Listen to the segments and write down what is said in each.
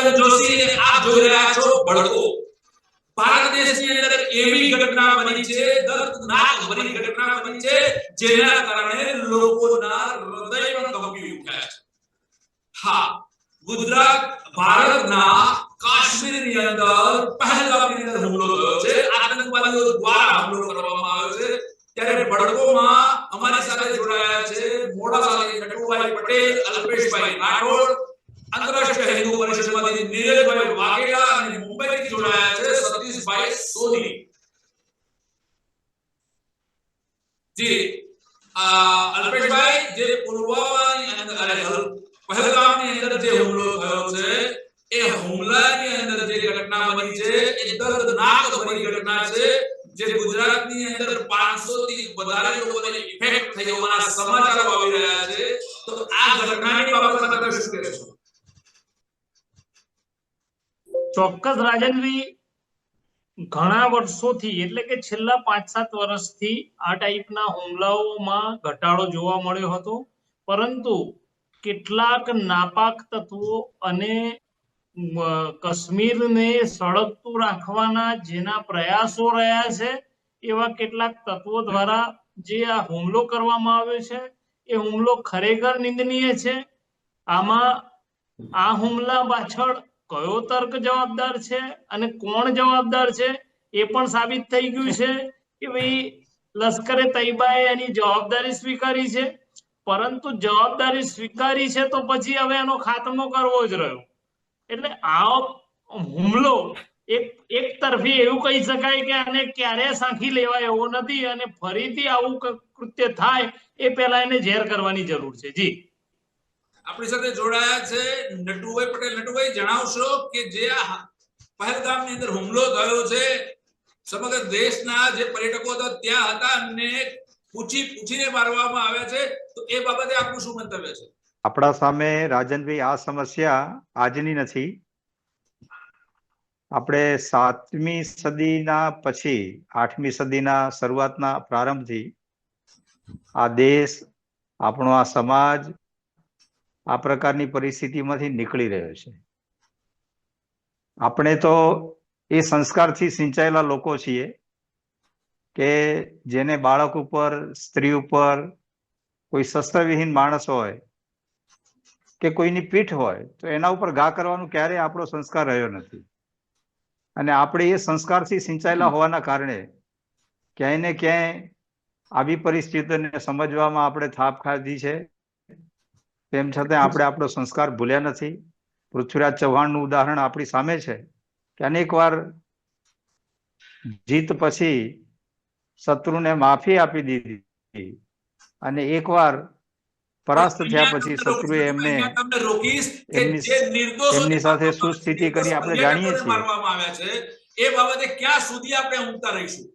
પ્રહલાદ જોશી આપ જોઈ રહ્યા છો ભડકો। ભારત દેશની અંદર એવી ઘટના બની છે, દર્દનાક ભરી ઘટના બની છે, જેના કારણે લોકોના હૃદય પણ કંપી ઉઠ્યા છે। હા, ગુજરાત ભારતના કાશ્મીરની અંદર પહેલગામની અંદર હુમલો થયો છે, આતંકવાદીઓ દ્વારા હુમલો કરવામાં આવ્યો છે। ત્યારે ભડકોમાં અમારી સાથે જોડાયા છે મોડાસાથી નટુભાઈ પટેલ, અલ્પેશભાઈ રાઠોડ, આંતરરાષ્ટ્રીય હિન્દુ પરિષદમાંથી નીરજભાઈ વાઘેલા અને મુંબઈથી જોડાયા છે સતીશભાઈ સોની। જી અલ્પેશભાઈ, જે પુલવામાની અંદર પહેલગામની અંદર જે હુમલો થયો છે, એ હુમલાની અંદર જે ઘટના બની છે એ દર્દનાક ભરી ઘટના છે, જે ગુજરાતની અંદર 500 થી વધારે લોકોને ઇફેક્ટ થઈ હોવાના સમાચારો આવી રહ્યા છે। તો આ ઘટનાની બાબતમાં તમે શું કહેશો? ચોક્કસ રાજનભાઈ, ઘણા વર્ષોથી એટલે કે છેલ્લા 5-7 વર્ષથી આ ટાઈપના હુમલાઓમાં ઘટાડો જોવા મળ્યો હતો, પરંતુ કેટલાક નાપાક તત્વો અને કાશ્મીરને સળગતું રાખવાના જેના પ્રયાસો રહ્યા છે, એવા કેટલાક તત્વો દ્વારા જે આ હુમલો કરવામાં આવ્યો છે, એ હુમલો ખરેખર નિંદનીય છે। આમાં આ હુમલા પાછળ કયો તર્ક જવાબદાર છે અને કોણ જવાબદાર છે એ પણ સાબિત થઈ ગયું છે કે ભાઈ લશ્કરે તૈયબાએ એની જવાબદારી સ્વીકારી છે, પરંતુ જવાબદારી સ્વીકારી છે તો પછી હવે એનો ખાતમો કરવો જ રહ્યો। એટલે આ હુમલો એક તરફી એવું કહી શકાય કે આને ક્યારે સાંખી લેવાય એવો નથી, અને ફરીથી આવું કૃત્ય થાય એ પહેલા એને ઝેર કરવાની જરૂર છે। જી, આપણી સાથે જોડાયા છે નટુભાઈ પટેલ। નટુભાઈ, જણાવશો કે જે આ પહેલગામની અંદર હુમલો થયો છે, સમગ્ર દેશના જે પર્યટકો હતા ત્યાં હતા અને પૂછીને મારવામાં આવ્યા છે, તો એ બાબતે આપનું શું મંતવ્ય છે? આપણા સામે રાજનભાઈ આ સમસ્યા આજની નથી। આપણે 7મી સદીના પછી 8મી સદીના શરૂઆતના પ્રારંભથી આ દેશ, આપણો આ સમાજ આ પ્રકારની પરિસ્થિતિમાંથી નીકળી રહ્યો છે। આપણે તો એ સંસ્કારથી સિંચાયેલા લોકો છીએ કે જેને બાળક ઉપર, સ્ત્રી ઉપર, કોઈ શસ્ત્રવિહીન માણસ હોય કે કોઈની પીઠ હોય તો એના ઉપર ઘા કરવાનું ક્યારેય આપણો સંસ્કાર રહ્યો નથી, અને આપણે એ સંસ્કારથી સિંચાયેલા હોવાના કારણે ક્યાંય ને ક્યાંય આવી પરિસ્થિતિઓને સમજવામાં આપણે થાપ ખાધી છે। તેમ છતાં આપણે આપણો સંસ્કાર ભૂલ્યા નથી। પૃથ્વીરાજ ચૌહાણનું ઉદાહરણ આપણી સામે છે કે અનેક વાર જીત પછી શત્રુને માફી આપી દીધી, અને એકવાર પરાસ્ત થયા પછી શત્રુએ એમની સાથે શું સ્થિતિ કરી આપણે જાણીએ છીએ। એ બાબતે ક્યાં સુધી આપણે ઊંઘતા રહીશું?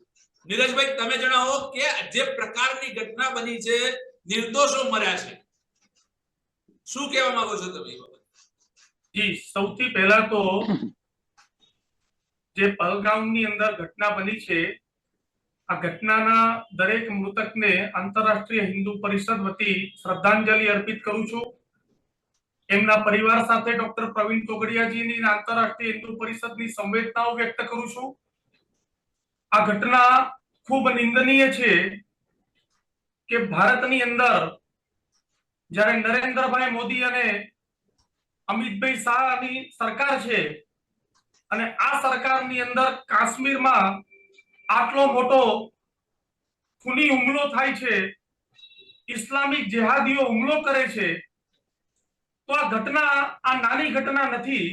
નીરજભાઈ, તમે જણાવો કે જે પ્રકારની ઘટના બની છે, નિર્દોષો મર્યા છે, શું કહેવા માંગો છો તમે? જી, સૌથી પહેલા તો જે પહેલગામની અંદર ઘટના બની છે, આ ઘટનાના દરેક મૃતકને આંતરરાષ્ટ્રીય હિન્દુ પરિષદ વતી શ્રદ્ધાંજલિ અર્પિત કરું છું। એમના પરિવાર સાથે ડોક્ટર પ્રવીણ તોગડિયાજીની આંતરરાષ્ટ્રીય હિન્દુ પરિષદની સંવેદનાઓ વ્યક્ત કરું છું। આ ઘટના ખૂબ નિંદનીય છે કે ભારતની અંદર જ્યારે નરેન્દ્રભાઈ મોદી અને અમિતભાઈ શાહની સરકાર છે, અને આ સરકારની અંદર કાશ્મીરમાં આટલો મોટો ખૂની હુમલો થાય છે, ઇસ્લામિક જેહાદીઓ હુમલો કરે છે, તો આ ઘટના આ નાની ઘટના નથી।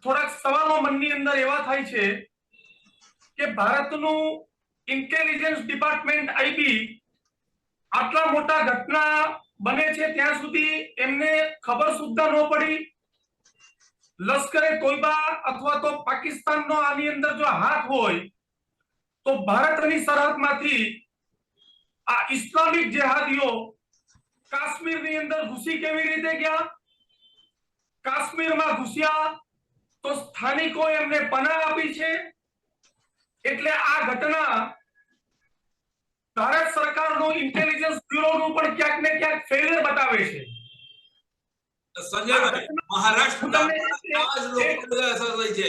થોડાક સવાલો મનની અંદર એવા થાય છે કે ભારતનું ઇન્ટેલિજન્સ ડિપાર્ટમેન્ટ આઈબી આટલા મોટા ઘટના બને છે ત્યાં સુધી એમને ખબર સુદ્ધા ન પડી। લશ્કરે તોયબા અથવા તો પાકિસ્તાનનો આની અંદર જો હાથ હોય તો ભારતની સરહદમાંથી આ ઇસ્લામિક જેહાદીઓ કાશ્મીરની અંદર ઘૂસી કેવી રીતે ગયા? કાશ્મીરમાં ઘૂસ્યા તો સ્થાનિકોએ એમને પનાહ આપી છે। એટલે આ ઘટના ભારત સરકારનો ઇન્ટેલિજન્સ બ્યુરોનું પણ ક્યાંક ને ક્યાંક ફેલિયર બતાવે છે। સંજયભાઈ, મહારાષ્ટ્રના આ જ લોકો બધા અસર થઈ છે.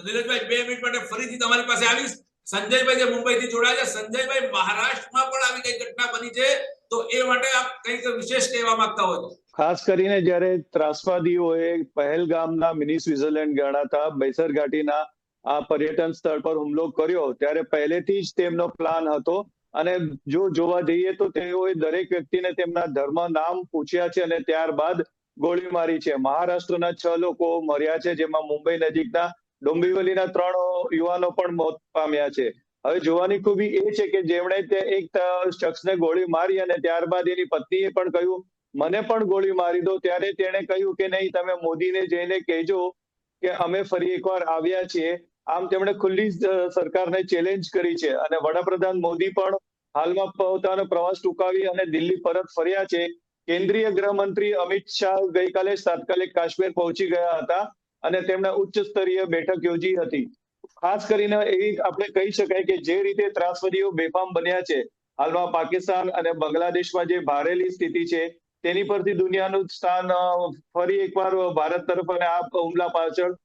નીરજભાઈ 2 મિનિટ માટે ફરીથી તમારી પાસે આવીશ. સંજયભાઈ જે મુંબઈથી જોડાયા છે, સંજયભાઈ મહારાષ્ટ્રમાં પણ આવી કઈ ઘટના બની છે, તો એ માટે આપ કંઈક વિશેષ કહેવા માંગતા હોય તો. ખાસ કરીને જ્યારે ત્રાસવાદીઓએ પહેલગામના મિની સ્વિટ્ઝરલેન્ડ ગણાતા બૈસર ઘાટીના આ પર્યટન સ્થળ પર હુમલો કર્યો ત્યારે પહેલેથી જ તેમનો પ્લાન હતો અને જો જોવા જઈએ તો તેઓએ દરેક વ્યક્તિને તેમના ધર્મ નામ પૂછ્યા છે અને ત્યારબાદ ગોળી મારી છે. મહારાષ્ટ્રના 6 લોકો મર્યા છે, જેમાં મુંબઈ નજીકના ડોંબિવલીના 3 યુવાનો પણ મોત પામ્યા છે. હવે જોવાની ખૂબી એ છે કે જેમણે તે એક શખ્સને ગોળી મારી અને ત્યારબાદ એની પત્નીએ પણ કહ્યું મને પણ ગોળી મારી દો, ત્યારે તેણે કહ્યું કે નહીં, તમે મોદીને જઈને કહેજો કે અમે ફરી એકવાર આવ્યા છીએ. આમ તેમણે ખુલ્લી સરકારને ચેલેન્જ કરી છે અને વડાપ્રધાન મોદી પણ હાલમાં પોતાનો પ્રવાસ ટૂંકાવી અને દિલ્હી પરત ફર્યા છે. કેન્દ્રીય ગૃહમંત્રી અમિત શાહ ગઈકાલે તાત્કાલિક કાશ્મીર પહોંચી ગયા હતા અને તેમણે ઉચ્ચ સ્તરીય બેઠક યોજી હતી. ખાસ કરીને એવી આપણે કહી શકાય કે જે રીતે ત્રાસવાદીઓ બેફામ બન્યા છે હાલમાં પાકિસ્તાન અને બાંગ્લાદેશમાં જે ભારેલી સ્થિતિ છે તેની પરથી દુનિયાનું સ્થાન ફરી એકવાર ભારત તરફ અને આ હુમલા પાછળ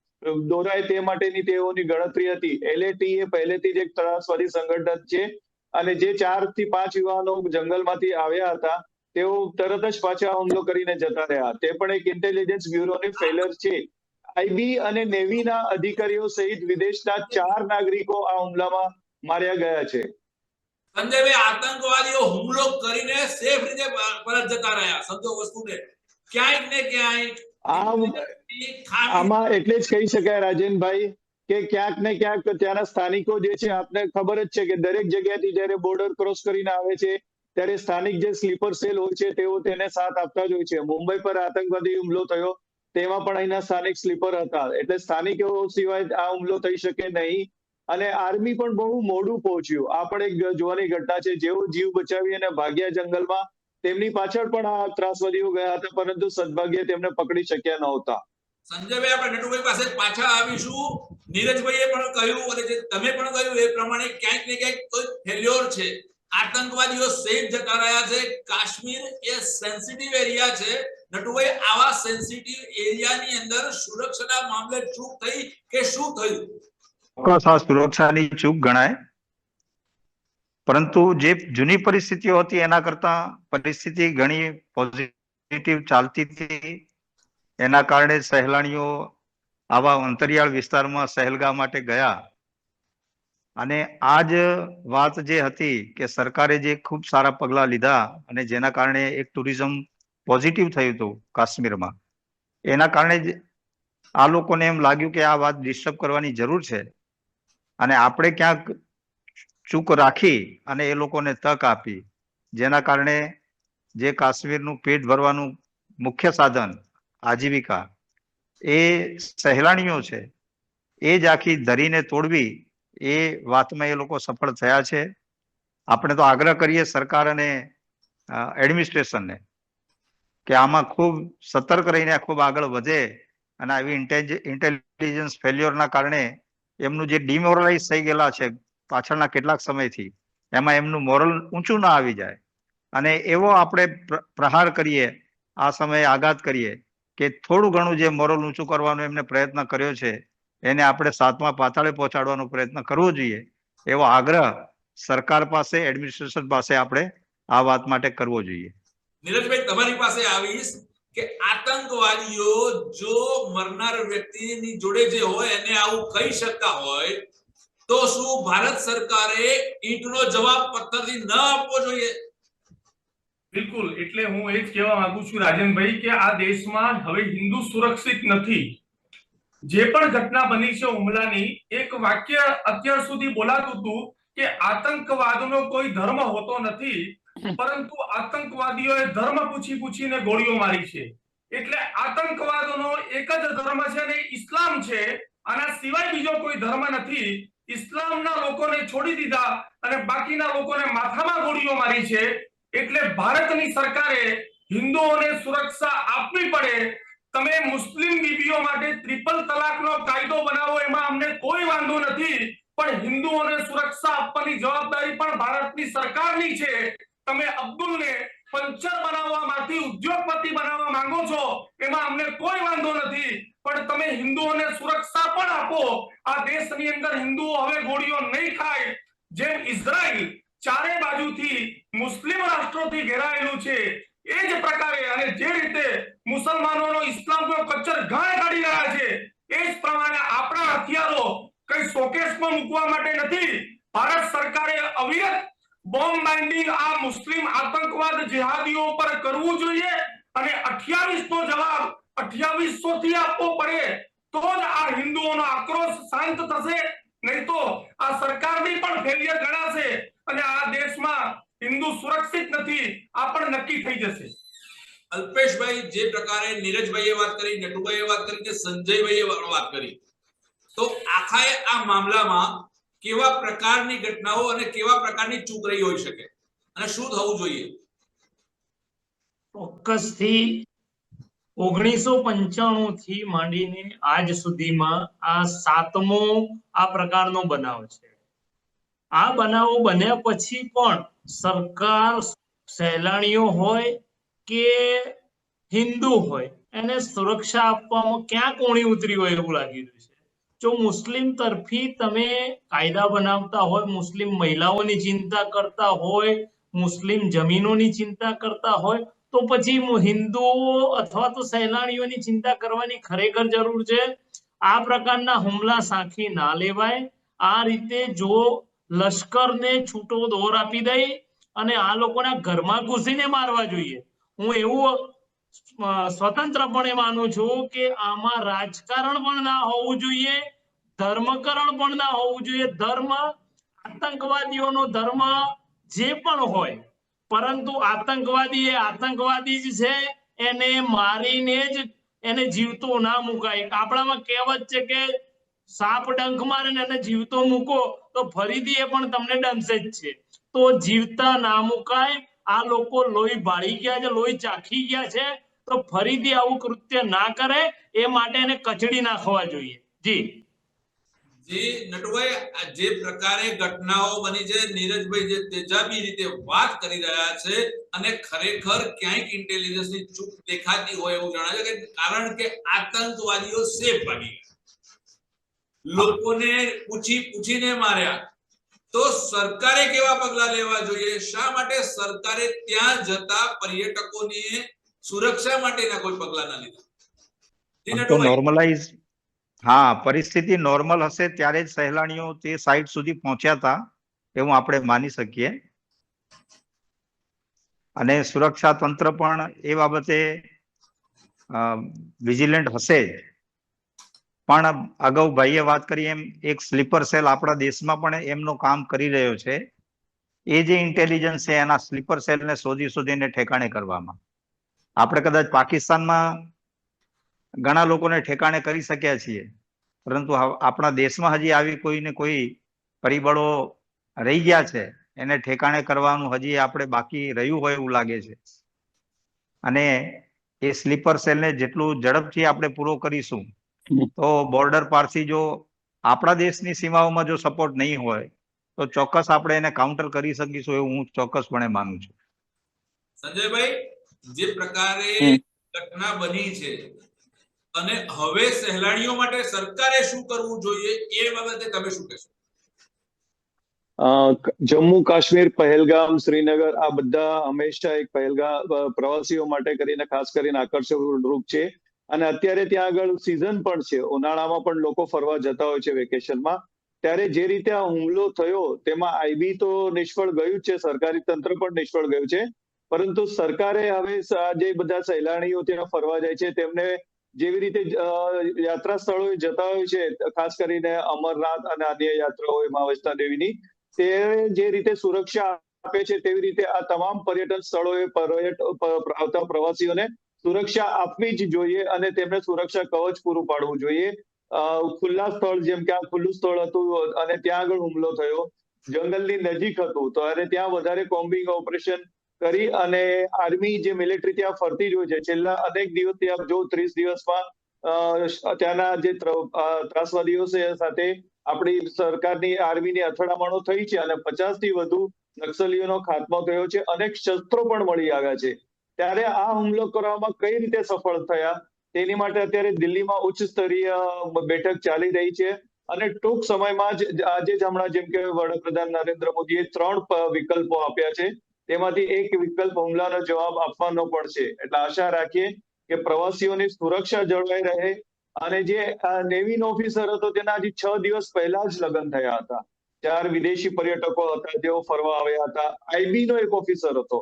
દોરાય તે માટેની તેઓની ગણતરી હતી. LAT એ પહેલેથી જ એક ત્રાસવાદી સંગઠન છે અને જે 4 થી 5 યુવાનો જંગલમાંથી આવ્યા હતા તેઓ તરત જ પાછા હુમલો કરીને જતા રહ્યા. તે પણ એક ઇન્ટેલિજન્સ બ્યુરોની ફેલર છે. IB અને નેવીના અધિકારીઓ સહિત વિદેશના 4 નાગરિકો આ હુમલામાં માર્યા ગયા છે. સંજયભાઈ, આતંકવાદીઓ હુમલો કરીને સેફ રીતે પરત જતા રહ્યા. સમજો વસ્તુને, ક્યાંક ને ક્યાંક આમાં એટલે જ કહી શકાય રાજેનભાઈ કે ક્યાંક ને ક્યાંક ત્યાંના સ્થાનિકો જે છે આપને ખબર જ છે કે દરેક જગ્યાથી જ્યારે બોર્ડર ક્રોસ કરીને આવે છે ત્યારે સ્થાનિક જે સ્લીપર સેલ હોય છે તેઓ તેને સાથ આપતા જ હોય છે. મુંબઈ પર આતંકવાદી હુમલો થયો તેમાં પણ અહીંના સ્થાનિક સ્લીપર હતા, એટલે સ્થાનિકો સિવાય આ હુમલો થઈ શકે નહીં અને આર્મી પણ બહુ મોડું પહોંચ્યું. આ પણ એક જોવાની ઘટના છે. જેઓ જીવ બચાવી અને ભાગ્યા જંગલમાં, તેમની પાછળ પણ આ ત્રાસવાદીઓ ગયા હતા, પરંતુ સદભાગ્યે તેમને પકડી શક્યા નહોતા. સંજયભાઈ, આપણે નટુભાઈ પાસે પાછા આવીશું. નીરજભાઈએ પણ કહ્યું અને જે તમે પણ કહ્યું એ પ્રમાણે ક્યાંક ને ક્યાંક કોઈ ફેલ્યોર છે. આતંકવાદીઓ સેફ જતા રહ્યા છે. કાશ્મીર એ સેન્સિટિવ એરિયા છે. નટુભાઈ, આવા સેન્સિટિવ એરિયાની અંદર સુરક્ષાના મામલે ચૂક થઈ કે શું થયું? ચોક્કસ આ સુરક્ષાની ચૂક ગણાય, પરંતુ જે જૂની પરિસ્થિતિઓ હતી એના કરતા પરિસ્થિતિ ઘણી પોઝિટિવ ચાલતી હતી. એના કારણે સહેલાણીઓ આવા અંતરિયાળ વિસ્તારમાં સહેલગા માટે ગયા અને આ જ વાત જે હતી કે સરકારે જે ખૂબ સારા પગલા લીધા અને જેના કારણે એક ટુરિઝમ પોઝિટિવ થયું હતું કાશ્મીરમાં, એના કારણે જ આ લોકોને એમ લાગ્યું કે આ વાત ડિસ્ટર્બ કરવાની જરૂર છે અને આપણે ક્યાંક ચૂક રાખી અને એ લોકોને તક આપી, જેના કારણે જે કાશ્મીરનું પેટ ભરવાનું મુખ્ય સાધન આજીવિકા એ સહેલાણીઓ છે એ જ આખી ધરીને તોડવી, એ વાતમાં એ લોકો સફળ થયા છે. આપણે તો આગ્રહ કરીએ સરકાર અને એડમિનિસ્ટ્રેશનને કે આમાં ખૂબ સતર્ક રહીને ખૂબ આગળ વધે અને આવી ઇન્ટેલિજન્સ ફેલ્યોરના કારણે એમનું જે ડિમોરલાઇઝ થઈ ગયેલા છે પાછળના કેટલાક સમયથી, એમાં એમનું મોરલ ઊંચું ના આવી જાય અને એવો આપણે પ્રહાર કરીએ, આ સમયે આઘાત કરીએ કે થોડું ઘણું જે મોરલ ઊંચું કરવાનો એમને પ્રયત્ન કર્યો છે એને આપણે 7મા પાતાળે પહોંચાડવાનો પ્રયત્ન કરવો જોઈએ, એવો આગ્રહ સરકાર પાસે, એડમિનિસ્ટ્રેશન પાસે આપણે આ વાત માટે કરવો જોઈએ. નીરજભાઈ, તમારી પાસે આવીશ કે આતંકવાદીઓ જો મરનાર વ્યક્તિની જોડે જે હોય એને આવું કહી શકતા હોય તો શું ભારત સરકારે ઈંટનો જવાબ પથ્થરથી ન આપવો જોઈએ? બિલકુલ, એટલે હું એ જ કહેવા માંગુ છું રાજનભાઈ કે આ દેશમાં હવે હિન્દુ સુરક્ષિત નથી. જે પણ ઘટના બની છે હુમલાની, એક વાક્ય અત્યાર સુધી બોલાતું હતું કે આતંકવાદનો કોઈ ધર્મ હોતો નથી, પરંતુ આતંકવાદીઓએ ધર્મ પૂછીને ગોળીઓ મારી છે. એટલે આતંકવાદનો એક જ ધર્મ છે અને ઇસ્લામ છે. આના સિવાય બીજો કોઈ ધર્મ નથી. ઇસ્લામના લોકોને છોડી દીધા અને બાકીના લોકોને માથામાં ગોળીઓ મારી છે. એટલે ભારતની સરકારે હિન્દુઓને સુરક્ષા આપવી પડે. તમે મુસ્લિમ બીબીઓ માટે ટ્રિપલ તલાકનો કાયદો બનાવો, એમાં અમને કોઈ વાંધો નથી, પણ હિન્દુઓને સુરક્ષા આપવાની જવાબદારી પણ ભારતની સરકારની છે. તમે અબ્દુલને પંચર બનાવવામાંથી ઉદ્યોગપતિ બનાવવા માંગો છો, એમાં અમને કોઈ વાંધો નથી, પણ તમે હિન્દુઓને સુરક્ષા પણ આપો. આ દેશની અંદર હિન્દુઓ હવે ગોળીઓ નહીં ખાય. જેમ ઇઝરાયલ ચારે બાજુથી મુસ્લિમ રાષ્ટ્રોથી ઘેરાયેલું છે, એ જ પ્રકારે અને જે રીતે મુસલમાનોનો ઇસ્લામનો કચ્ચર ઘાણ કાઢી રહ્યા છે, એ જ પ્રમાણે આપણા હથિયારો કઈ શોકેસમાં મૂકવા માટે નથી. ભારત સરકારે અવિરત બોમ્બ બાઇન્ડિંગ આ મુસ્લિમ આતંકવાદ જેહાદીઓ પર કરવું જોઈએ અને 28 નો જવાબ 2800 થી આપવો પડે, તો જ આ હિન્દુઓનો આક્રોશ શાંત થશે. નહીં તો આ સરકારની પણ ફેલિયર ગણાશે અને આ દેશમાં હિન્દુ સુરક્ષિત નથી, આ પણ નક્કી થઈ જશે. અલ્પેશભાઈ, જે પ્રકારે નીરજભાઈએ વાત કરી, નટુભાઈએ વાત કરી, કે સંજયભાઈએ વાત કરી, તો આખા આ મામલામાં કેવા પ્રકારની ઘટનાઓ અને કેવા પ્રકારની ચૂક રહી હોઈ શકે અને શું થવું જોઈએ? ચોક્કસથી 1995 થી માંડીને આજ સુધીમાં આ 7મો આ પ્રકારનો બનાવ છે. આ બનાવો બન્યા પછી પણ સરકાર સહેલાણીઓ હોય કે હિન્દુ હોય એને સુરક્ષા આપવામાં ક્યાં કોણી ઉતરી હોય એવું લાગી રહ્યું છે. જો મુસ્લિમ તરફી તમે કાયદા બનાવતા હોય, મુસ્લિમ મહિલાઓની ચિંતા કરતા હોય, મુસ્લિમ જમીનોની ચિંતા કરતા હોય, તો પછી હિન્દુઓ અથવા તો સહેલાણીઓની ચિંતા કરવાની ખરેખર જરૂર છે? આ પ્રકારના હુમલા સાખી ના લેવાય. આ રીતે જો લશ્કરને છૂટો દોર આપી દઈ અને આ લોકોના ઘરમાં ઘૂસીને મારવા જોઈએ. હું એવું સ્વતંત્રપણે માનું છું કે આમાં રાજકારણ પણ ના હોવું જોઈએ, ધર્મકરણ પણ ના હોવું જોઈએ. ધર્મ આતંકવાદીઓનો ધર્મ જે પણ હોય, પરંતુ આતંકવાદી એ આતંકવાદી જ છે, એને મારીને જ એને જીવતો ના મુકાય. આપણામાં કહેવત છે કે સાપ ડંખ મારે ને એને જીવતો મૂકો તો ફરીથી એ પણ તમને ડંખશે જ છે. તો જીવતા ના મુકાય. આ લોકો લોહી બાળી ગયા છે, લોહી ચાખી ગયા છે, તો ફરીથી આવું કૃત્ય ના કરે એ માટે એને કચડી નાખવા જોઈએ. જી નટુભાઈ, જે પ્રકારે ઘટનાઓ બની છે, નીરજભાઈ જે તેજાબી રીતે વાત કરી રહ્યા છે અને ખરેખર ક્યાંક ઇન્ટેલિજન્સની ચૂક દેખાતી હોય એવું જણાય છે, કે કારણ કે આતંકવાદીઓ સેફ ભાગી ગયા, લોકોને પૂછીને માર્યા. તો સરકારે કેવા પગલા લેવા જોઈએ? શા માટે સરકારે ત્યાં જતા પર્યટકોની સુરક્ષા માટેના કોઈ પગલા ના લીધા? તો નોર્મલાઇઝ, હા, પરિસ્થિતિ નોર્મલ હશે ત્યારે જ સહેલાણીઓ તે સાઇટ સુધી પહોંચ્યા હતા એવું આપણે માની શકીએ. અને સુરક્ષા તંત્ર પણ એ બાબતે વિજિલન્ટ હશે જ. પણ અગાઉ ભાઈએ વાત કરી એમ એક સ્લીપર સેલ આપણા દેશમાં પણ એમનું કામ કરી રહ્યો છે. એ જે ઇન્ટેલિજન્સ છે એના સ્લીપર સેલને શોધીને ઠેકાણે કરવામાં. આપણે કદાચ પાકિસ્તાનમાં ઘણા લોકોને ઠેકાણે કરી શક્યા છીએ, પરંતુ આપણા દેશમાં હજી આવી કોઈને કોઈ પરિબળો રહી ગયા છે, એને ઠેકાણે કરવાનું હજી આપણે બાકી રહ્યું હોય એવું લાગે છે. અને એ સ્લીપર સેલને જેટલું ઝડપથી આપણે પૂરો કરીશું, તો બોર્ડર પારથી જો આપણા દેશની સીમાઓમાં જો સપોર્ટ નહીં હોય તો ચોક્કસ આપણે એને કાઉન્ટર કરી શકીશું એવું હું ચોક્કસપણે માનું છું. સંજયભાઈ, જે પ્રકારે ઘટના બની છે અને હવે સહેલાણીઓ માટે સરકારે શું કરવું જોઈએ એ બાબતે તમે શું કહેશો? જમ્મુ કાશ્મીર, પહેલગામ, શ્રીનગર આ બધા હંમેશા એક પહેલગામ પ્રવાસીઓ માટે કરીને ખાસ કરીને આકર્ષક રૂપ છે. અને અત્યારે ત્યાં આગળ સિઝન પણ છે, ઉનાળામાં પણ લોકો ફરવા જતા હોય છે વેકેશનમાં. ત્યારે જે રીતે આ હુમલો થયો તેમાં આઈબી તો નિષ્ફળ ગયું છે, સરકારી તંત્ર પણ નિષ્ફળ ગયું છે. પરંતુ સરકારે હવે જે બધા સહેલાણીઓ ત્યાં ફરવા જાય છે તેમને જેવી રીતે યાત્રા સ્થળોએ જતા હોય છે, ખાસ કરીને અમરનાથ અને અન્ય યાત્રાઓ મા વૈષ્ણો દેવીની, તે જે રીતે સુરક્ષા આપે છે તેવી રીતે આ તમામ પર્યટન સ્થળોએ આવતા પ્રવાસીઓને સુરક્ષા આપવી જ જોઈએ અને તેમને સુરક્ષા કવચ પૂરું પાડવું જોઈએ. ખુલ્લા સ્થળ, જેમ કે આ ખુલ્લું સ્થળ હતું અને ત્યાં આગળ હુમલો થયો, જંગલની નજીક હતું, તો અને ત્યાં વધારે કોમ્બિંગ ઓપરેશન કરી અને આર્મી જે મિલિટરી ત્યાં ફરતી જ હોય છે. છેલ્લા અનેક દિવસથી આપ જો 30 દિવસમાં ત્યાંના જે ત્રાસવાદીઓ સાથે આપણી સરકારની આર્મીની અથડામણો થઈ છે અને 50 થી વધુ નક્સલીઓનો ખાત્મો થયો છે, અનેક શસ્ત્રો પણ મળી આવ્યા છે. ત્યારે આ હુમલો કરવામાં કઈ રીતે સફળ થયા તેની માટે અત્યારે દિલ્હીમાં ઉચ્ચ સ્તરીય બેઠક ચાલી રહી છે અને ટૂંક સમયમાં જ આજે જ હમણાં જેમ કે વડાપ્રધાન નરેન્દ્ર મોદીએ 3 વિકલ્પો આપ્યા છે, તેમાંથી એક વિકલ્પ હુમલાનો જવાબ આપવાનો પણ છે. એટલે આશા રાખીએ કે પ્રવાસીઓની સુરક્ષા જળવાઈ રહે અને જે નેવીનો ઓફિસર હતો તેના હજી 6 દિવસ પહેલા જ લગ્ન થયા હતા. 4 વિદેશી પર્યટકો હતા જેઓ ફરવા આવ્યા હતા. આઈબી નો એક ઓફિસર હતો,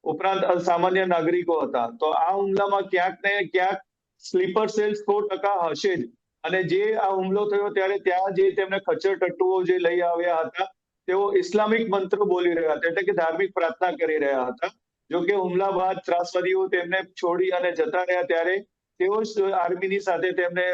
ઉપરાંત સામાન્ય નાગરિકો હતા. તો આ હુમલામાં ક્યાંક ને ક્યાંક સ્લીપર સેલ 100% હશે જ. અને જે આ હુમલો થયો ત્યારે ત્યાં જે તેમને ખચ્ચર ટટ્ટુઓ જે લઈ આવ્યા હતા તેઓ ઇસ્લામિક મંત્ર બોલી રહ્યા હતા, એટલે કે ધાર્મિક પ્રાર્થના કરી રહ્યા હતા. જો કે હુમલા બાદ ત્રાસવાદીઓ તેમને છોડી અને જતા રહ્યા ત્યારે તેઓ જ આર્મીની સાથે તેમને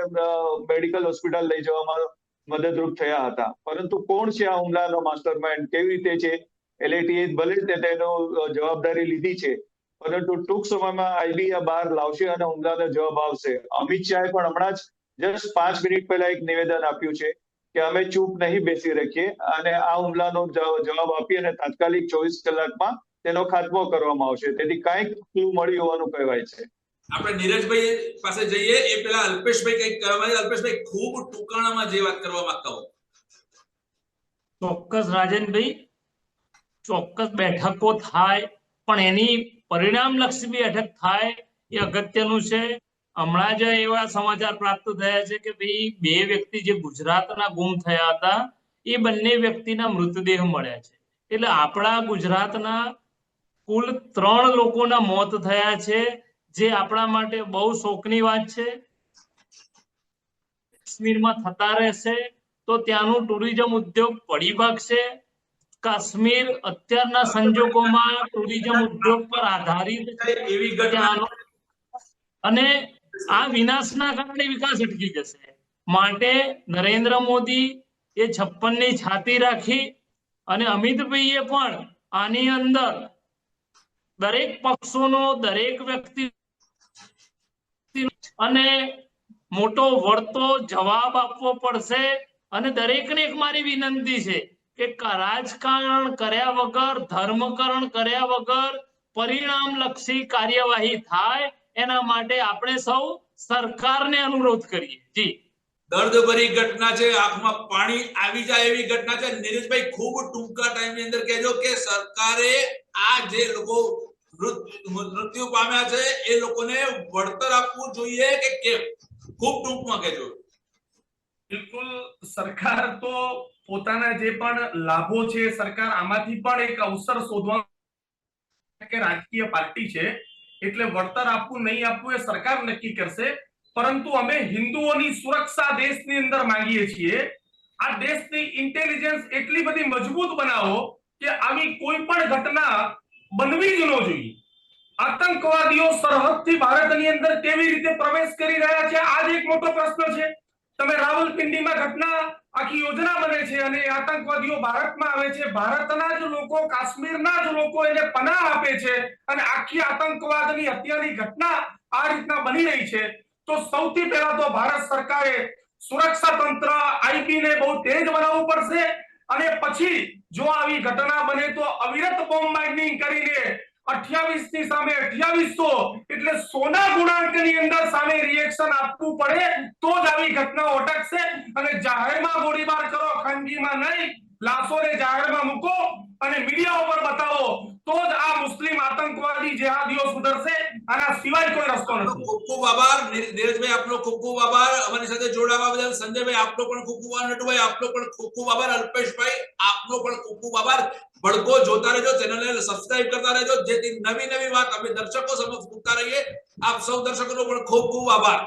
મેડિકલ હોસ્પિટલ લઈ જવામાં મદદરૂપ થયા હતા. પરંતુ કોણ છે આ હુમલાનો માસ્ટરમાઇન્ડ, કેવી રીતે છે, એલએટીએ ભલે તેનો જવાબદારી લીધી છે, પરંતુ ટૂંક સમયમાં આઈબી આ બહાર લાવશે અને હુમલાનો જવાબ આવશે. અમિત શાહે પણ હમણાં જ જસ્ટ 5 મિનિટ પહેલા એક નિવેદન આપ્યું છે કે અમે ચૂપ નહીં બેસી રાખીએ અને આ હુમલાનો જવાબ આપી અને તાત્કાલિક 24 કલાકમાં તેનો ખાત્મો કરવામાં આવશે. તેથી કાંઈક ક્લુ મળી હોવાનું કહેવાય છે. આપણે નીરજભાઈ પાસે જઈએ એ પહેલા અલ્પેશભાઈ કંઈક કહેવાય. અલ્પેશભાઈ ખૂબ ટૂંકાણામાં જે વાત કરવા માંગતા હો. ચોક્કસ રાજનભાઈ, ચોક્કસ બેઠકો થાય પણ એની પરિણામલક્ષી બેઠક થાય એ અગત્યનું છે. હમણાં જ એવા સમાચાર પ્રાપ્ત થયા છે કે ભાઈ 2 વ્યક્તિ જે ગુજરાતના ગુમ થયા હતા એ બંને વ્યક્તિના મૃતદેહ મળ્યા છે. એટલે આપણા ગુજરાતના કુલ 3 લોકોના મોત થયા છે, જે આપણા માટે બહુ શોકની વાત છે. કાશ્મીરમાં થતા રહેશે તો ત્યાંનું ટુરિઝમ ઉદ્યોગ પડી ભાગશે. કાશ્મીર અત્યારના સંજોગોમાં ટુરિઝમ ઉદ્યોગ પર આધારિત છે એવી ઘટના અને આ વિનાશના કારણે વિકાસ અટકી જશે. માટે નરેન્દ્ર મોદી એ 56ની છાતી રાખી અને અમિતભાઈએ પણ આની અંદર દરેક પક્ષોનો, દરેક વ્યક્તિ અને મોટો વળતો જવાબ આપવો પડશે. અને દરેકને એક મારી વિનંતી છે કે રાજકારણ કર્યા વગર, ધર્મકરણ કર્યા વગર પરિણામલક્ષી કાર્યવાહી થાય એના માટે આપણે સૌ સરકારને અનુરોધ કરીએ. જી, દર્દભરી ઘટના છે, આંખમાં પાણી આવી જાય એવી ઘટના છે. નીરજભાઈ ખૂબ ટૂંકા ટાઈમની અંદર કહેજો કે સરકારે આ જે લોકો મૃત્યુ પામ્યા છે એ લોકોને વળતર આપવું જોઈએ કે કેમ? ખૂબ ટૂંકમાં કહેજો. બિલકુલ, સરકાર તો પોતાના જે પણ લાભો છે, સરકાર આમાંથી પણ એક અવસર શોધવા કે રાજકીય પાર્ટી છે એટલે વળતર આપવું નહીં આપવું એ સરકાર નક્કી કરશે. પરંતુ અમે હિન્દુઓની સુરક્ષા દેશની અંદર માંગીએ છીએ. આ દેશની ઇન્ટેલિજન્સ એટલી બધી મજબૂત બનાવો કે આવી કોઈ પણ ઘટના બનવી જ ન જોઈએ. આતંકવાદીઓ સરહદથી ભારતની અંદર કેવી રીતે પ્રવેશ કરી રહ્યા છે આ જ એક મોટો પ્રશ્ન છે. તમે રાવલપિંડીમાં ઘટના આખી યોજના બને છે અને આતંકવાદીઓ ભારતમાં આવે છે, ભારતના જ લોકો, કાશ્મીરના જ લોકો એને પનાહ આપે છે અને આખી આતંકવાદની હત્યાની ઘટના આ રીતના બની રહી છે. તો સૌથી પહેલા તો ભારત સરકારે સુરક્ષા તંત્ર, આઈબી ને બહુ તેજ બનાવવું પડશે અને પછી જો આવી ઘટના બને તો અવિરત બોમ્બ માઇનિંગ કરીને 28 ની સામે 2800 એટલે સોના ગુણાંકની અંદર સામે રિએક્શન આપવું પડે તો જ આવી ઘટનાઓ અટકશે. અને જાહેરમાં ગોળીબાર કરો, ખાનગીમાં નહીં. લાશોને જાહેરમાં મૂકો અને મીડિયા ઉપર બતાવો તો જ આ મુસ્લિમ આતંકવાદી જેહાદીઓ સુધરશે. આના સિવાય કોઈ રસ્તો નથી. ખૂબ ખૂબ આભાર નીરજભાઈ, આપનો ખૂબ ખૂબ આભાર અમારી સાથે જોડાવા બદલ. સંજયભાઈ આપનો પણ ખૂબ ખૂબ આભાર. નટુભાઈ આપનો પણ ખૂબ ખૂબ આભાર. અલ્પેશભાઈ આપનો પણ ખૂબ ખૂબ આભાર. ભડકો જોતા રહેજો, ચેનલને સબસ્ક્રાઇબ કરતા રહેજો જેથી નવી નવી વાત અમે દર્શકો સમક્ષ મૂકતા રહીએ. આપ સૌ દર્શકોનો પણ ખૂબ ખૂબ આભાર.